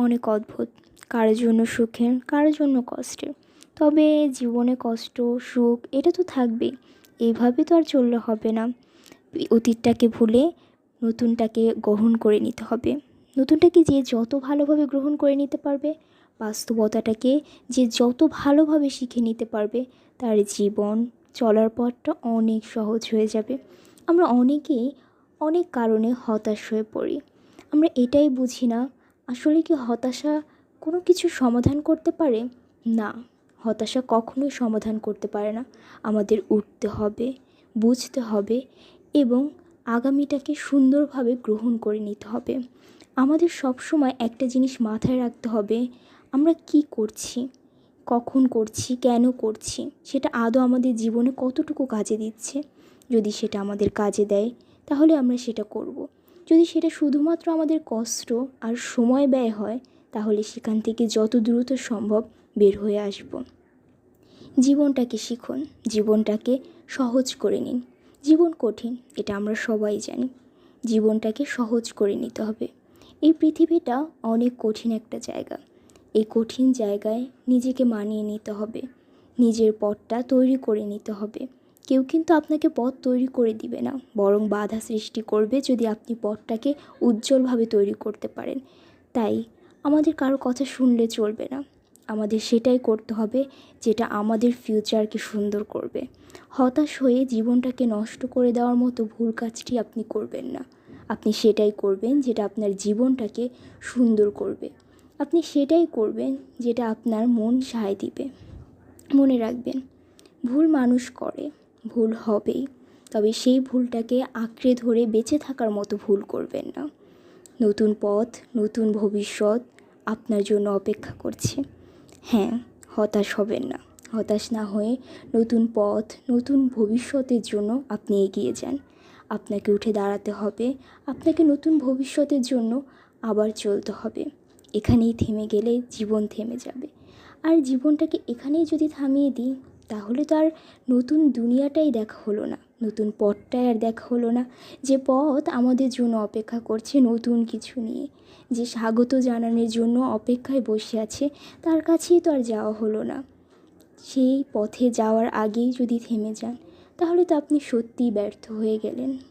অনেক অদ্ভুত, কারোর জন্য সুখের, কারোর জন্য কষ্টের। তবে জীবনে কষ্ট সুখ এটা তো থাকবেই, এইভাবে তো আর চললে হবে না। অতীতটাকে ভুলে নতুনটাকে গ্রহণ করে নিতে হবে। নতুনটাকে যে যত ভালোভাবে গ্রহণ করে নিতে পারবে, বাস্তবতাটাকে যে যত ভালোভাবে শিখে নিতে পারবে, তার জীবন চলার পথটা অনেক সহজ হয়ে যাবে। আমরা অনেকেই অনেক কারণে হতাশ হয়ে পড়ি। আমরা এটাই বুঝি না, আসলে কি হতাশা কোনো কিছু সমাধান করতে পারে? না, হতাশা কখনোই সমাধান করতে পারে না। আমাদের উঠতে হবে, বুঝতে হবে এবং আগামীটাকে সুন্দরভাবে গ্রহণ করে নিতে হবে। আমাদের সব সময় একটা জিনিস মাথায় রাখতে হবে, আমরা কি করছি, কখন করছি, কেন করছি, সেটা আদৌ আমাদের জীবনে কতটুকু কাজে দিচ্ছে। যদি সেটা আমাদের কাজে দেয় তাহলে আমরা সেটা করব। যদি সেটা শুধুমাত্র আমাদের কষ্ট আর সময় ব্যয় হয়, তাহলে সেখান থেকে যত দ্রুত সম্ভব বের হয়ে আসব। জীবনটাকে শিখুন, জীবনটাকে সহজ করে নিন। জীবন কঠিন, এটা আমরা সবাই জানি। জীবনটাকে সহজ করে নিতে হবে। এই পৃথিবীটা অনেক কঠিন একটা জায়গা। এই কঠিন জায়গায় নিজেকে মানিয়ে নিতে হবে, নিজের পথটা তৈরি করে নিতে হবে। কেউ কিন্তু আপনাকে পথ তৈরি করে দিবে না, বরং বাধা সৃষ্টি করবে যদি আপনি পথটাকে উজ্জ্বলভাবে তৈরি করতে পারেন। তাই আমাদের কারো কথা শুনলে চলবে না, আমাদের সেটাই করতে হবে যেটা আমাদের ফিউচারকে সুন্দর করবে। হতাশ হয়ে জীবনটাকে নষ্ট করে দেওয়ার মতো ভুল কাজটি আপনি করবেন না। আপনি সেটাই করবেন যেটা আপনার জীবনটাকে সুন্দর করবে। আপনি সেটাই করবেন যেটা আপনার মন সায় দিবে। মনে রাখবেন, ভুল মানুষ করে, ভুল হবেই, তবে সেই ভুলটাকে আঁকড়ে ধরে বেঁচে থাকার মতো ভুল করবেন না। নতুন পথ, নতুন ভবিষ্যৎ আপনার জন্য অপেক্ষা করছে। হ্যাঁ, হতাশ হবেন না। হতাশ না হয়ে নতুন পথ, নতুন ভবিষ্যতের জন্য আপনি এগিয়ে যান। আপনাকে উঠে দাঁড়াতে হবে, আপনাকে নতুন ভবিষ্যতের জন্য আবার চলতে হবে। এখানেই থেমে গেলে জীবন থেমে যাবে। আর জীবনটাকে এখানেই যদি থামিয়ে দিই, তাহলে তো আর নতুন দুনিয়াটাই দেখা হলো না, নতুন পথটাই আর দেখা হলো না। যে পথ আমাদের জন্য অপেক্ষা করছে নতুন কিছু নিয়ে, যে স্বাগত জানানোর জন্য অপেক্ষায় বসে আছে, তার কাছেই তো আর যাওয়া হলো না। সেই পথে যাওয়ার আগেই যদি থেমে যান, তাহলে তো আপনি সত্যিই ব্যর্থ হয়ে গেলেন।